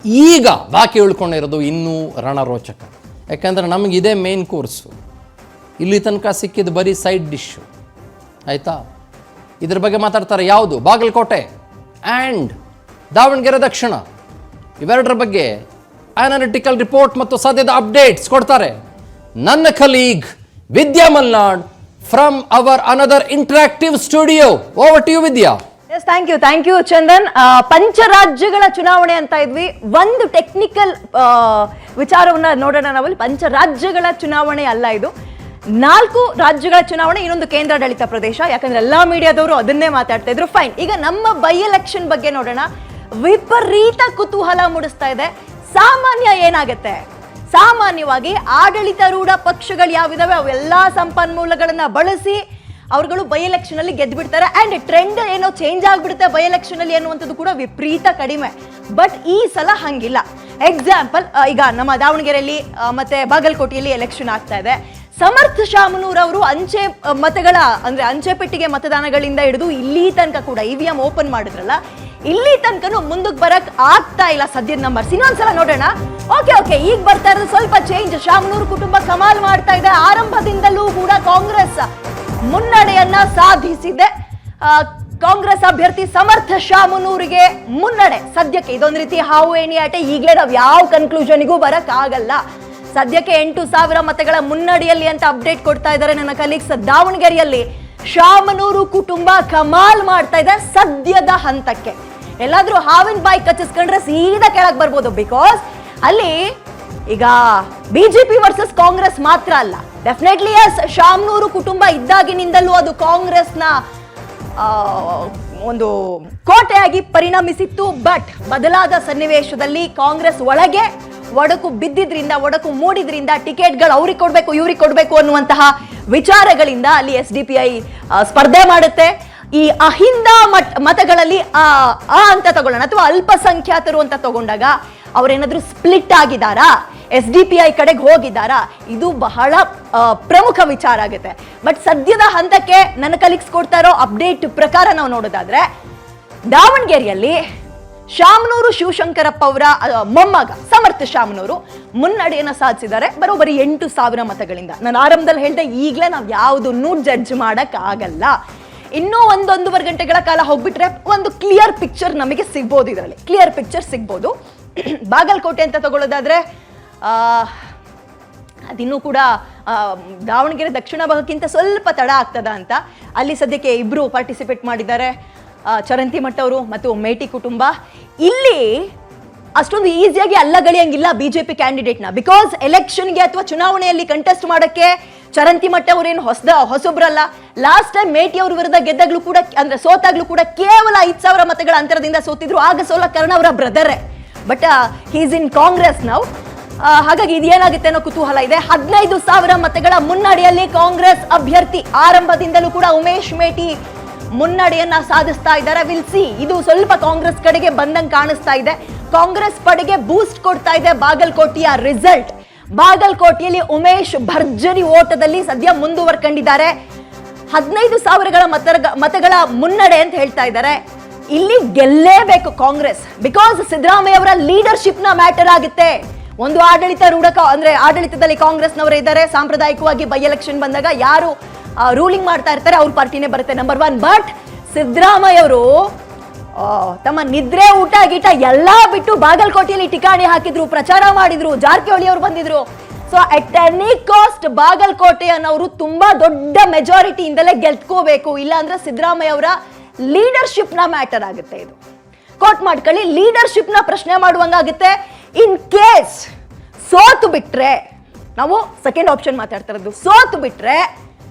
ಈಗ ಬಾಕಿ ಉಳ್ಕೊಂಡಿರೋದು ಇನ್ನೂ ರಣರೋಚಕ. ಯಾಕಂದರೆ ನಮಗಿದೆ ಮೇನ್ ಕೋರ್ಸು, ಇಲ್ಲಿ ತನಕ ಸಿಕ್ಕಿದ್ದು ಬರೀ ಸೈಡ್ ಡಿಶ್ಶು. ಆಯಿತಾ? ಇದ್ರ ಬಗ್ಗೆ ಮಾತಾಡ್ತಾರೆ. ಯಾವುದು? ಬಾಗಲಕೋಟೆ ಆ್ಯಂಡ್ ದಾವಣಗೆರೆ ದಕ್ಷಿಣ, ಇವೆರಡರ ಬಗ್ಗೆ ಅನಾಲಿಟಿಕಲ್ ರಿಪೋರ್ಟ್ ಮತ್ತು ಸದ್ಯದ ಅಪ್ಡೇಟ್ಸ್ ಕೊಡ್ತಾರೆ ನನ್ನ colleague Vidya Malnad from our another interactive studio. Over to you Vidya. Yes, thank you Chandan. ಪಂಚರಾಜ್ಯಗಳ ಚುನಾವಣೆ ಅಂತ ಇದ್ವಿ. ಒಂದು ಟೆಕ್ನಿಕಲ್ ವಿಚಾರವನ್ನ ನೋಡೋಣ ನಾವಲ್ಲಿ. ಪಂಚರಾಜ್ಯಗಳ ಚುನಾವಣೆ ಅಲ್ಲ ಇದು, 4 ರಾಜ್ಯಗಳ ಚುನಾವಣೆ, ಇನ್ನೊಂದು ಕೇಂದ್ರಾಡಳಿತ ಪ್ರದೇಶ. ಯಾಕಂದ್ರೆ ಎಲ್ಲಾ ಮೀಡಿಯಾದವರು ಅದನ್ನೇ ಮಾತಾಡ್ತಾ ಇದ್ರು. ಫೈನ್. ಈಗ ನಮ್ಮ ಬೈ ಎಲೆಕ್ಷನ್ ಬಗ್ಗೆ ನೋಡೋಣ. ವಿಪರೀತ ಕುತೂಹಲ ಮೂಡಿಸ್ತಾ ಇದೆ. ಸಾಮಾನ್ಯ ಏನಾಗುತ್ತೆ, ಸಾಮಾನ್ಯವಾಗಿ ಆಡಳಿತಾರೂಢ ಪಕ್ಷಗಳು ಯಾವಿದಾವೆ ಅವೆಲ್ಲಾ ಸಂಪನ್ಮೂಲಗಳನ್ನ ಬಳಸಿ ಅವರುಗಳು ಬೈ ಎಲೆಕ್ಷನ್ ಅಲ್ಲಿ ಗೆದ್ದು ಬಿಡ್ತಾರೆ. ಅಂಡ್ ಟ್ರೆಂಡ್ ಏನೋ ಚೇಂಜ್ ಆಗ್ಬಿಡುತ್ತೆ ಬೈ ಎಲೆಕ್ಷನ್ ಅಲ್ಲಿ ಅನ್ನುವಂಥದ್ದು ಕೂಡ ವಿಪರೀತ ಕಡಿಮೆ. ಬಟ್ ಈ ಸಲ ಹಂಗಿಲ್ಲ. ಎಕ್ಸಾಂಪಲ್, ಈಗ ನಮ್ಮ ದಾವಣಗೆರೆಯಲ್ಲಿ ಮತ್ತೆ ಬಾಗಲಕೋಟೆಯಲ್ಲಿ ಎಲೆಕ್ಷನ್ ಆಗ್ತಾ ಇದೆ. ಸಮರ್ಥ ಶಾಮನೂರ್ ಅವರು ಅಂಚೆ ಮತಗಳ ಅಂದ್ರೆ ಅಂಚೆ ಪೆಟ್ಟಿಗೆ ಮತದಾನಗಳಿಂದ ಹಿಡಿದು ಇಲ್ಲಿ ತನಕ ಕೂಡ EVM ಓಪನ್ ಮಾಡಿದ್ರಲ್ಲ, ಇಲ್ಲಿ ತನಕನೂ ಮುಂದಕ್ಕೆ ಬರಕ್ ಆಗ್ತಾ ಇಲ್ಲ ಸದ್ಯದ ನಂಬರ್ಸ್. ಇನ್ನೊಂದ್ಸಲ ನೋಡೋಣ. ಓಕೆ, ಈಗ ಬರ್ತಾ ಇರೋದು ಸ್ವಲ್ಪ ಚೇಂಜ್. ಶಾಮನೂರ್ ಕುಟುಂಬ ಕಮಾಲ್ ಮಾಡ್ತಾ ಇದೆ. ಆರಂಭದಿಂದಲೂ ಕೂಡ ಕಾಂಗ್ರೆಸ್ ಮುನ್ನಡೆಯನ್ನ ಸಾಧಿಸಿದೆ. ಕಾಂಗ್ರೆಸ್ ಅಭ್ಯರ್ಥಿ ಸಮರ್ಥ ಶಾಮನೂರಿಗೆ ಮುನ್ನಡೆ ಸದ್ಯಕ್ಕೆ. ಇದೊಂದು ರೀತಿ ಹಾವು ಏಣಿ ಆಟ. ಈಗಲೇ ನಾವು ಯಾವ ಕನ್ಕ್ಲೂಷನ್ಗೂ ಬರಕ್ ಆಗಲ್ಲ. ಸದ್ಯಕ್ಕೆ 8,000 ಮತಗಳ ಮುನ್ನಡೆಯಲ್ಲಿ ಅಂತ ಅಪ್ಡೇಟ್ ಕೊಡ್ತಾ ಇದ್ದಾರೆ ನನ್ನ ಕಲೀಗ್ಸ್. ದಾವಣಗೆರೆಯಲ್ಲಿ ಶಾಮನೂರು ಕುಟುಂಬ ಕಮಾಲ್ ಮಾಡ್ತಾ ಇದೆ ಸದ್ಯದ ಹಂತಕ್ಕೆ. ಎಲ್ಲಾದ್ರೂ ಹಾವಿನ ಬಾಯಿ ಕಚ್ಚಿಸ್ಕೊಂಡ್ರೆ ಸೀದಾ ಕೆಳಗೆ ಬರ್ಬೋದು. ಬಿಕಾಸ್ ಅಲ್ಲಿ ಈಗ ಬಿಜೆಪಿ ವರ್ಸಸ್ ಕಾಂಗ್ರೆಸ್ ಮಾತ್ರ ಅಲ್ಲ, ಡೆಫಿನೆಟ್ಲಿ ಎಸ್, ಶಾಮನೂರು ಕುಟುಂಬ ಇದ್ದಾಗಿನಿಂದಲೂ ಅದು ಕಾಂಗ್ರೆಸ್ನ ಒಂದು ಕೋಟೆಯಾಗಿ ಪರಿಣಮಿಸಿತ್ತು. ಬಟ್ ಬದಲಾದ ಸನ್ನಿವೇಶದಲ್ಲಿ ಕಾಂಗ್ರೆಸ್ ಒಳಗೆ ಒಡಕು ಬಿದ್ದಿದ್ರಿಂದ, ಒಡಕು ಮೂಡಿದ್ರಿಂದ, ಟಿಕೆಟ್ಗಳು ಅವ್ರಿಗೆ ಕೊಡ್ಬೇಕು ಇವ್ರಿಗೆ ಕೊಡ್ಬೇಕು ಅನ್ನುವಂತಹ ವಿಚಾರಗಳಿಂದ ಅಲ್ಲಿ SDPI ಸ್ಪರ್ಧೆ ಮಾಡುತ್ತೆ. ಈ ಅಹಿಂದ ಮತಗಳಲ್ಲಿ ಆ ಅಂತ ತಗೊಳ್ಳೋಣ, ಅಥವಾ ಅಲ್ಪಸಂಖ್ಯಾತರು ಅಂತ ತಗೊಂಡಾಗ ಅವರೇನಾದ್ರೂ ಸ್ಪ್ಲಿಟ್ ಆಗಿದಾರಾ, SDPI ಕಡೆಗೆ ಹೋಗಿದ್ದಾರಾ, ಇದು ಬಹಳ ಪ್ರಮುಖ ವಿಚಾರ ಆಗುತ್ತೆ. ಬಟ್ ಸದ್ಯದ ಹಂತಕ್ಕೆ ನನ್ನ ಕಲೀಗ್ಸ್ ಕೊಡ್ತಾ ಇರೋ ಅಪ್ಡೇಟ್ ಪ್ರಕಾರ ನಾವು ನೋಡೋದಾದ್ರೆ, ದಾವಣಗೆರೆಯಲ್ಲಿ ಶಾಮನೂರು ಶಿವಶಂಕರಪ್ಪ ಅವರ ಮೊಮ್ಮಗ ಸಮರ್ಥ ಶಾಮನೂರು ಮುನ್ನಡೆಯನ್ನು ಸಾಧಿಸಿದ್ದಾರೆ ಬರೋಬ್ಬರಿ 8,000 ಮತಗಳಿಂದ. ನಾನು ಆರಂಭದಲ್ಲಿ ಹೇಳಿದೆ, ಈಗಲೇ ನಾವು ಯಾವುದನ್ನು ಜಡ್ಜ್ ಮಾಡಕ್ ಆಗಲ್ಲ. ಇನ್ನೂ 1-1.5 ಗಂಟೆಗಳ ಕಾಲ ಹೋಗ್ಬಿಟ್ರೆ ಒಂದು ಕ್ಲಿಯರ್ ಪಿಕ್ಚರ್ ನಮಗೆ ಸಿಗ್ಬೋದು. ಇದರಲ್ಲಿ ಕ್ಲಿಯರ್ ಪಿಕ್ಚರ್ ಸಿಗ್ಬೋದು. ಬಾಗಲಕೋಟೆ ಅಂತ ತಗೊಳ್ಳೋದಾದ್ರೆ ಅದಿನ್ನೂ ಕೂಡ ದಾವಣಗೆರೆ ದಕ್ಷಿಣ ಭಾಗಕ್ಕಿಂತ ಸ್ವಲ್ಪ ತಡ ಆಗ್ತದ ಅಂತ. ಅಲ್ಲಿ ಸದ್ಯಕ್ಕೆ 2 ಪಾರ್ಟಿಸಿಪೇಟ್ ಮಾಡಿದ್ದಾರೆ, ಚರಂತಿ ಮಠ ಅವರು ಮತ್ತು ಮೇಟಿ ಕುಟುಂಬ. ಇಲ್ಲಿ ಅಷ್ಟೊಂದು ಈಸಿಯಾಗಿ ಅಲ್ಲಗಳಿಯಂಗಿಲ್ಲ ಬಿಜೆಪಿ ಕ್ಯಾಂಡಿಡೇಟ್ನ. ಬಿಕಾಸ್ ಎಲೆಕ್ಷನ್ಗೆ ಅಥವಾ ಚುನಾವಣೆಯಲ್ಲಿ ಕಂಟೆಸ್ಟ್ ಮಾಡಕ್ಕೆ ಚರಂತಿ ಮಠ ಅವರೇನು ಹೊಸಬ್ರಲ್ಲ. ಲಾಸ್ಟ್ ಟೈಮ್ ಮೇಟಿ ಅವ್ರ ವಿರುದ್ಧ ಗೆದ್ದಾಗ್ಲೂ ಕೂಡ, ಅಂದ್ರೆ ಸೋತಾಗ್ಲೂ ಕೂಡ ಕೇವಲ 5,000 ಮತಗಳ ಅಂತರದಿಂದ ಸೋತಿದ್ರು. ಆಗ ಸೋಲಕರ್ಣ ಅವರ ಬ್ರದರೇ. ಬಟ್ ಹೀಸ್ ಇನ್ ಕಾಂಗ್ರೆಸ್ ನಾವು. ಹಾಗಾಗಿ ಇದೇನಾಗುತ್ತೆ ಅನ್ನೋ ಕುತೂಹಲ ಇದೆ. 15,000 ಮತಗಳ ಮುನ್ನಡೆಯಲ್ಲಿ ಕಾಂಗ್ರೆಸ್ ಅಭ್ಯರ್ಥಿ ಆರಂಭದಿಂದಲೂ ಕೂಡ ಉಮೇಶ್ ಮೇಟಿ ಮುನ್ನಡೆಯನ್ನ ಸಾಧಿಸ್ತಾ ಇದ್ದಾರೆ. Will see. ಇದು ಸ್ವಲ್ಪ ಕಾಂಗ್ರೆಸ್ ಕಡೆಗೆ ಬಂದಂಗೆ ಕಾಣಿಸ್ತಾ ಇದೆ. ಕಾಂಗ್ರೆಸ್ ಪಡೆಗೆ ಬೂಸ್ಟ್ ಕೊಡ್ತಾ ಇದೆ ಬಾಗಲಕೋಟೆಯ ರಿಸಲ್ಟ್. ಬಾಗಲಕೋಟೆಯಲ್ಲಿ ಉಮೇಶ್ ಭರ್ಜರಿ ಓಟದಲ್ಲಿ ಸದ್ಯ ಮುಂದುವರ್ಕೊಂಡಿದ್ದಾರೆ. 15,000 ಮತಗಳ ಮುನ್ನಡೆ ಅಂತ ಹೇಳ್ತಾ ಇದ್ದಾರೆ. ಇಲ್ಲಿ ಗೆಲ್ಲೇಬೇಕು ಕಾಂಗ್ರೆಸ್. ಬಿಕಾಸ್ ಸಿದ್ದರಾಮಯ್ಯ ಅವರ ಲೀಡರ್ಶಿಪ್ ನ ಮ್ಯಾಟರ್ ಆಗುತ್ತೆ. ಒಂದು ಅಂದ್ರೆ ಆಡಳಿತದಲ್ಲಿ ಕಾಂಗ್ರೆಸ್ನವರೇ ಇದ್ದಾರೆ. ಸಾಂಪ್ರದಾಯಿಕವಾಗಿ ಬೈ ಎಲೆಕ್ಷನ್ ಬಂದಾಗ ಯಾರು ರೂಲಿಂಗ್ ಮಾಡ್ತಾ ಇರ್ತಾರೆ ಅವ್ರ ಪಾರ್ಟಿನೇ ಬರುತ್ತೆ ನಂಬರ್ 1. ಬಟ್ ಸಿದ್ದರಾಮಯ್ಯ ಅವರು ತಮ್ಮ ನಿದ್ರೆ ಊಟ ಗೀಟ ಎಲ್ಲಾ ಬಿಟ್ಟು ಬಾಗಲಕೋಟೆಯಲ್ಲಿ ಠಿಕಾಣಿ ಹಾಕಿದ್ರು, ಪ್ರಚಾರ ಮಾಡಿದ್ರು, ಜಾರಕಿಹೊಳಿ ಅವರು ಬಂದಿದ್ರು. ಸೊ ಅಟ್ ಎನಿ ಕಾಸ್ಟ್ ಬಾಗಲಕೋಟೆಯನ್ನವರು ತುಂಬಾ ದೊಡ್ಡ ಮೆಜಾರಿಟಿಯಿಂದಲೇ ಗೆಲ್ತ್ಕೋಬೇಕು. ಇಲ್ಲ ಅಂದ್ರೆ ಸಿದ್ದರಾಮಯ್ಯ ಅವರ ಲೀಡರ್ಶಿಪ್ ನ ಮ್ಯಾಟರ್ ಆಗುತ್ತೆ. ಇದು ಕೋಟ್ ಮಾಡ್ಕೊಳ್ಳಿ, ಲೀಡರ್ಶಿಪ್ ನ ಪ್ರಶ್ನೆ ಮಾಡುವಂಗಾಗುತ್ತೆ. ಇನ್ ಕೇಸ್ ಸೋತು ಬಿಟ್ರೆ, ನಾವು ಸೆಕೆಂಡ್ ಆಪ್ಷನ್ ಮಾತಾಡ್ತಾ ಇರೋದು, ಸೋತು ಬಿಟ್ರೆ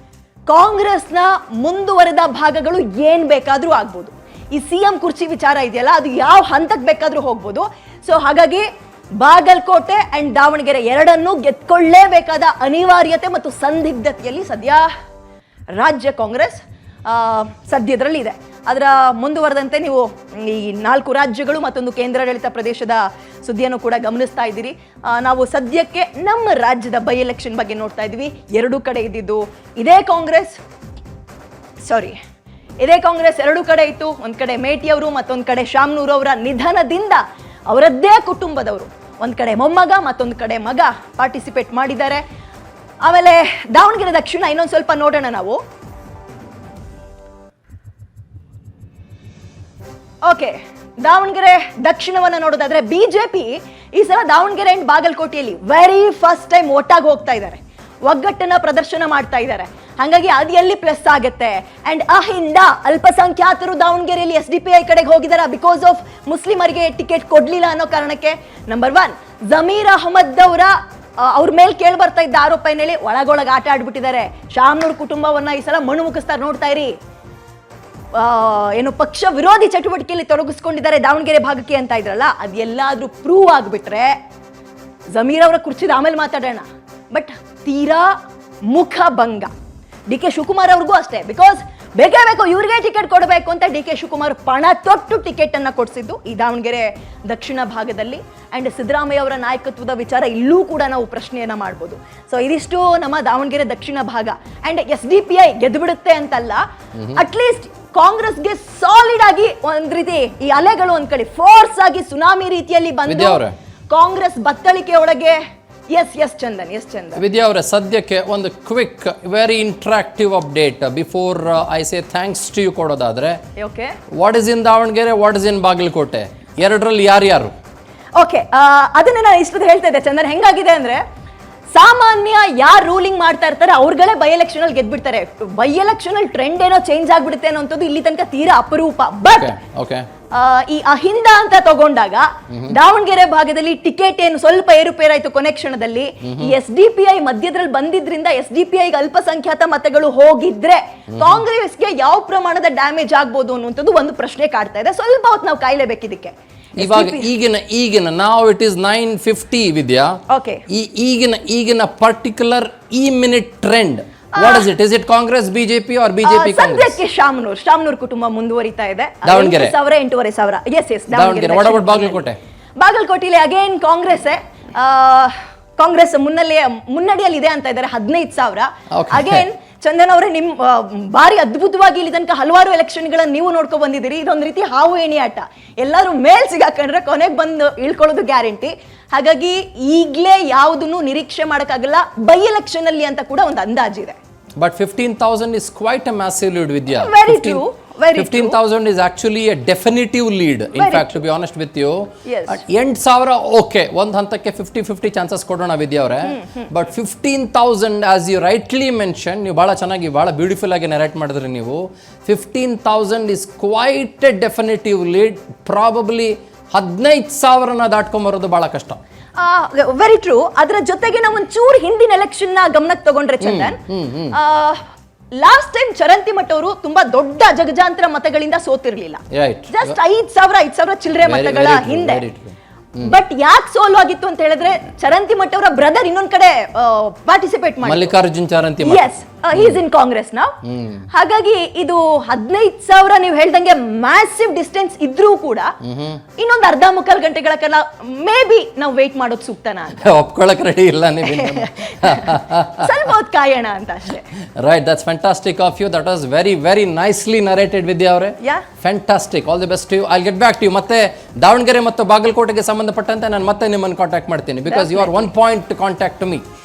ಕಾಂಗ್ರೆಸ್ನ ಮುಂದುವರೆದ ಭಾಗಗಳು ಏನ್ ಬೇಕಾದ್ರೂ ಆಗ್ಬೋದು. ಈ CM ಕುರ್ಚಿ ವಿಚಾರ ಇದೆಯಲ್ಲ, ಅದು ಯಾವ ಹಂತಕ್ಕೆ ಬೇಕಾದ್ರೂ ಹೋಗ್ಬೋದು. ಸೊ ಹಾಗಾಗಿ ಬಾಗಲಕೋಟೆ ಅಂಡ್ ದಾವಣಗೆರೆ ಎರಡನ್ನೂ ಗೆದ್ಕೊಳ್ಳೇಬೇಕಾದ ಅನಿವಾರ್ಯತೆ ಮತ್ತು ಸಂದಿಗ್ಧತೆಯಲ್ಲಿ ಸದ್ಯ ರಾಜ್ಯ ಕಾಂಗ್ರೆಸ್ ಸದ್ಯದ್ರಲ್ಲಿ ಇದೆ. ಅದರ ಮುಂದುವರೆದಂತೆ ನೀವು ಈ 4 ರಾಜ್ಯಗಳು ಮತ್ತೊಂದು ಕೇಂದ್ರಾಡಳಿತ ಪ್ರದೇಶದ ಸುದ್ದಿಯನ್ನು ಕೂಡ ಗಮನಿಸ್ತಾ ಇದ್ದೀರಿ. ನಾವು ಸದ್ಯಕ್ಕೆ ನಮ್ಮ ರಾಜ್ಯದ ಬೈ ಎಲೆಕ್ಷನ್ ಬಗ್ಗೆ ನೋಡ್ತಾ ಇದ್ವಿ. 2 ಕಡೆ ಇದ್ದಿದ್ದು ಇದೇ ಕಾಂಗ್ರೆಸ್ ಎರಡೂ ಕಡೆ ಇತ್ತು. ಒಂದ್ ಕಡೆ ಮೇಟಿ ಅವರು, ಮತ್ತೊಂದ್ ಕಡೆ ಶಾಮನೂರು ಅವರ ನಿಧನದಿಂದ ಅವರದ್ದೇ ಕುಟುಂಬದವರು, ಒಂದು ಕಡೆ ಮೊಮ್ಮಗ ಮತ್ತೊಂದು ಕಡೆ ಮಗ ಪಾರ್ಟಿಸಿಪೇಟ್ ಮಾಡಿದ್ದಾರೆ. ಆಮೇಲೆ ದಾವಣಗೆರೆ ದಕ್ಷಿಣ ಇನ್ನೊಂದು ಸ್ವಲ್ಪ ನೋಡೋಣ ನಾವು. ಓಕೆ, ದಾವಣಗೆರೆ ದಕ್ಷಿಣವನ್ನ ನೋಡೋದಾದ್ರೆ ಬಿಜೆಪಿ ಈ ಸಲ ದಾವಣಗೆರೆ ಅಂಡ್ ಬಾಗಲಕೋಟೆಯಲ್ಲಿ ವೆರಿ ಫಸ್ಟ್ ಟೈಮ್ ಒಟ್ಟಾಗಿ ಹೋಗ್ತಾ ಇದ್ದಾರೆ, ಒಗ್ಗಟ್ಟನ್ನ ಪ್ರದರ್ಶನ ಮಾಡ್ತಾ ಇದ್ದಾರೆ. ಹಾಗಾಗಿ ಅದು ಎಲ್ಲಿ ಪ್ಲಸ್ ಆಗುತ್ತೆ. ಅಂಡ್ ಅಹಿಂದ ಅಲ್ಪಸಂಖ್ಯಾತರು ದಾವಣಗೆರೆಯಲ್ಲಿ SDPI ಕಡೆಗೆ ಹೋಗಿದ್ದಾರೆ ಬಿಕಾಸ್ ಆಫ್ ಮುಸ್ಲಿಮರಿಗೆ ಟಿಕೆಟ್ ಕೊಡ್ಲಿಲ್ಲ ಅನ್ನೋ ಕಾರಣಕ್ಕೆ. ನಂಬರ್ 1 ಜಮೀರ್ ಅಹಮದ್ ಅವ್ರ ಮೇಲೆ ಕೇಳಿ ಬರ್ತಾ ಇದ್ದ ಆರೋಪ ಏನೇಳಿ ಒಳಗೊಳಗೆ ಆಟ ಆಡ್ಬಿಟ್ಟಿದ್ದಾರೆ. ಶಾಮ್ನೂರ್ ಕುಟುಂಬವನ್ನ ಈ ಸಲ ಮಣ್ಣು ಮುಗಿಸ್ತಾರೆ, ನೋಡ್ತಾ ಇರಿ. ಏನು ಪಕ್ಷ ವಿರೋಧಿ ಚಟುವಟಿಕೆಯಲ್ಲಿ ತೊಡಗಿಸ್ಕೊಂಡಿದ್ದಾರೆ ದಾವಣಗೆರೆ ಭಾಗಕ್ಕೆ ಅಂತ ಇದ್ರಲ್ಲ, ಅದೆಲ್ಲಾದ್ರೂ ಪ್ರೂವ್ ಆಗ್ಬಿಟ್ರೆ ಜಮೀರ್ ಅವರ ಕುರ್ಚಿದ ಆಮೇಲೆ ಮಾತಾಡೋಣ. ಬಟ್ ತೀರಾ ಮುಖ ಭಂಗ. DK ಶಿವಕುಮಾರ್ ಅವ್ರಿಗೂ ಅಷ್ಟೇ, ಬಿಕಾಸ್ ಬೇಕೇ ಬೇಕು ಇವ್ರಿಗೆ ಟಿಕೆಟ್ ಕೊಡಬೇಕು ಅಂತ DK ಶಿವಕುಮಾರ್ ಪಣ ತೊಟ್ಟು ಟಿಕೆಟ್ ಅನ್ನ ಕೊಡಿಸಿದ್ದು ಈ ದಾವಣಗೆರೆ ದಕ್ಷಿಣ ಭಾಗದಲ್ಲಿ. ಅಂಡ್ ಸಿದ್ದರಾಮಯ್ಯ ಅವರ ನಾಯಕತ್ವದ ವಿಚಾರ ಇಲ್ಲೂ ಕೂಡ ನಾವು ಪ್ರಶ್ನೆಯನ್ನ ಮಾಡ್ಬೋದು. ಸೊ ಇದಿಷ್ಟು ನಮ್ಮ ದಾವಣಗೆರೆ ದಕ್ಷಿಣ ಭಾಗ. ಅಂಡ್ SDPI ಗೆದ್ದು ಬಿಡುತ್ತೆ ಅಂತಲ್ಲ, ಅಟ್ಲೀಸ್ಟ್ ಕಾಂಗ್ರೆಸ್ಗೆ ಸಾಲಿಡ್ ಆಗಿ ಒಂದ್ ರೀತಿ ಈ ಅಲೆಗಳು ಒಂದ್ ಕಡೆ ಫೋರ್ಸ್ ಆಗಿ ಸುನಾಮಿ ರೀತಿಯಲ್ಲಿ ಬಂದು ಕಾಂಗ್ರೆಸ್ ಬತ್ತಳಿಕೆ ಒಳಗೆ. ಎಸ್ ಚಂದನ್. ವಿದ್ಯಾ ಅವರೇ, ಸದ್ಯಕ್ಕೆ ಒಂದು quick very interactive update before I say thanks to you ಕೊಡೋದಾದ್ರೆ, okay, what is in Davanagere, what is in Bagalkot, ಎರಡರಲ್ಲಿ ಯಾರ್ಯಾರು? ಓಕೆ, ಅದನ್ನ ನಾನು ಇಷ್ಟದ ಹೇಳ್ತಾ ಇದ್ದೆ ಚಂದನ್. ಹೆಂಗಾಗಿದೆ ಅಂದ್ರೆ, ಸಾಮಾನ್ಯ ಯಾರು ರೂಲಿಂಗ್ ಮಾಡ್ತಾ ಇರ್ತಾರೆ ಅವ್ರುಗಳೇ ಬೈ ಎಲೆಕ್ಷನ್ ಅಲ್ಲಿ ಗೆದ್ಬಿಡ್ತಾರೆ. ಬೈ ಎಲೆಕ್ಷನ್ ಅಲ್ಲಿ ಟ್ರೆಂಡ್ ಏನೋ ಚೇಂಜ್ ಆಗ್ಬಿಡುತ್ತೆ ಅನ್ನೋಂಥದ್ದು ಇಲ್ಲಿ ತನಕ ತೀರಾ ಅಪರೂಪ. ಬಟ್ ಈ ಅಹಿಂದ ಅಂತ ತಗೊಂಡಾಗ ದಾವಣಗೆರೆ ಭಾಗದಲ್ಲಿ ಟಿಕೆಟ್ ಏನು ಸ್ವಲ್ಪ ಏರುಪೇರಾಯ್ತು ಕೊನೆ ಕ್ಷಣದಲ್ಲಿ. ಈ SDPI ಮಧ್ಯದಲ್ಲಿ ಬಂದಿದ್ರಿಂದ SDPI ಅಲ್ಪಸಂಖ್ಯಾತ ಮತಗಳು ಹೋಗಿದ್ರೆ ಕಾಂಗ್ರೆಸ್ಗೆ ಯಾವ ಪ್ರಮಾಣದ ಡ್ಯಾಮೇಜ್ ಆಗ್ಬೋದು ಅನ್ನುವಂಥದ್ದು ಒಂದು ಪ್ರಶ್ನೆ ಕಾಡ್ತಾ ಇದೆ. ಸ್ವಲ್ಪ ಹೊತ್ತು ನಾವು ಕಾಯ್ಲೇಬೇಕು ಇದಕ್ಕೆ. ಇವಾಗ ಈಗಿನ ನಾವು ಇಟ್ ಇಸ್ 9:50 ವಿದ್ಯಾ. ಓಕೆ, ಈಗಿನ ಪರ್ಟಿಕ್ಯುಲರ್ ಈ minute trend what is it? Is it Congress BJP or BJP Congress? ಸದ್ಯಕ್ಕೆ ಶಾಮ್ನೂರ್ ಕುಟುಂಬ ಮುಂದುವರಿತಾ ಇದೆ. Davanagere 8,500. Yes Davanagere. What about Bagalkot? ಬಾಗಲಕೋಟೆಯಲ್ಲಿ ಅಗೇನ್ ಕಾಂಗ್ರೆಸ್ ಮುನ್ನಡೆಯಲ್ಲಿ ಇದೆ ಅಂತ ಇದ್ದಾರೆ, 15,000. ಅಗೇನ್ ಚಂದನ್ ಅವರೇ, ನಿಮ್ ಬಾರಿ ಅದ್ಭುತವಾಗಿ ಇಲ್ಲಿ ತನಕ ಹಲವಾರು ಎಲೆಕ್ಷನ್ಗಳನ್ನ ನೀವು ನೋಡ್ಕೊಂಡ್ ಬಂದಿದ್ದೀರಿ. ಇದೊಂದು ರೀತಿ ಹಾವು ಏಣಿ ಆಟ, ಎಲ್ಲರೂ ಮೇಲ್ ಸಿಗಾಕೊಂಡ್ರೆ ಕೊನೆಗೆ ಬಂದು ಇಳ್ಕೊಳ್ಳೋದು ಗ್ಯಾರಂಟಿ. ಹಾಗಾಗಿ ಈಗಲೇ ಯಾವುದನ್ನು ನಿರೀಕ್ಷೆ ಮಾಡೋಕ್ಕಾಗಲ್ಲ ಬೈ ಎಲೆಕ್ಷನ್ ಅಲ್ಲಿ ಅಂತ ಕೂಡ ಒಂದು ಅಂದಾಜಿದೆ. But 15,000 is quite a massive lead, Vidya. Very true. 15,000 is actually a definitive lead. In fact, to be honest with you, yes. 8,000 okay, ಒಂದು ಹಂತಕ್ಕೆ 50-50 ಚಾನ್ಸಸ್ ಕೊಡೋಣ ವಿದ್ಯಾ ಅವರೇ. But 15,000 as you rightly mention, ನೀವು ಭಾಳ ಚೆನ್ನಾಗಿ ಭಾಳ ಬ್ಯೂಟಿಫುಲ್ ಆಗಿ ನರೇಟ್ ಮಾಡಿದ್ರಿ ನೀವು. 15,000 is quite a definitive lead. Probably 15,000ನ ದಾಟ್ಕೊಂಬರೋದು ಭಾಳ ಕಷ್ಟ. Very true. ಅದರ ಜೊತೆಗೆ ನಾವು ಒಂಚೂರು ಹಿಂದಿನ ಎಲೆಕ್ಷನ್ ನ ಗಮನಕ್ಕೆ ತಗೊಂಡ್ರೆ ಚಂದನ್, ಲಾಸ್ಟ್ ಟೈಮ್ ಚರಂತಿ ಮಠ ಅವರು ತುಂಬಾ ದೊಡ್ಡ ಜಗಜಾಂತರ ಮತಗಳಿಂದ ಸೋತಿರ್ಲಿಲ್ಲ. ಜಸ್ಟ್ 5,000 ಚಿಲ್ಲರೆ ಮತಗಳ ಹಿಂದೆ. ಬಟ್ ಯಾಕೆ ಸೋಲು ಆಗಿತ್ತು ಅಂತ ಹೇಳಿದ್ರೆ, ಚರಂತಿ ಮಠ ಅವರ ಬ್ರದರ್ ಇನ್ನೊಂದ್ ಕಡೆ ಪಾರ್ಟಿಸಿಪೇಟ್ ಮಾಡಿ, Mallikarjun Charanti. Yes, is in Congress ನಾವು. ಹಾಗಾಗಿ ಇದು 15,000 ನೀವು ಹೇಳ್ದಂಗೆ ಮ್ಯಾಸಿವ್ ಡಿಸ್ಟೆನ್ಸ್ ಇದ್ರೂ ಕೂಡ ಇನ್ನೊಂದು ಅರ್ಧ ಮುಕ್ಕಾಲು ಗಂಟೆಗಳ ಕಾಲ ಮೇ ಬಿ ನಾವು ವೇಟ್ ಮಾಡೋದು ಸೂಕ್ತನಾ ಅಂತ ಒಪ್ಕೊಳ್ಳಕ್ ರೆಡಿ ಇಲ್ಲ ನೀವು. ಸ್ವಲ್ಪ ಹೊತ್ತು ಕಾಯೋಣ ಅಂತ ಅಷ್ಟೇ. Right, that's fantastic of you. That was very very nicely narrated Vidya ಅವರೇ. Fantastic. All the best you. I get back to you. ಮತ್ತೆ ದಾವಣಗೆರೆ ಮತ್ತು ಬಾಗಲಕೋಟೆಗೆ ಸಂಬಂಧಪಟ್ಟಂತೆ ನಾನು ಮತ್ತೆ ನಿಮ್ಮನ್ನು ಕಾಂಟ್ಯಾಕ್ಟ್ ಮಾಡ್ತೀನಿ, because you are 1 point contact to me.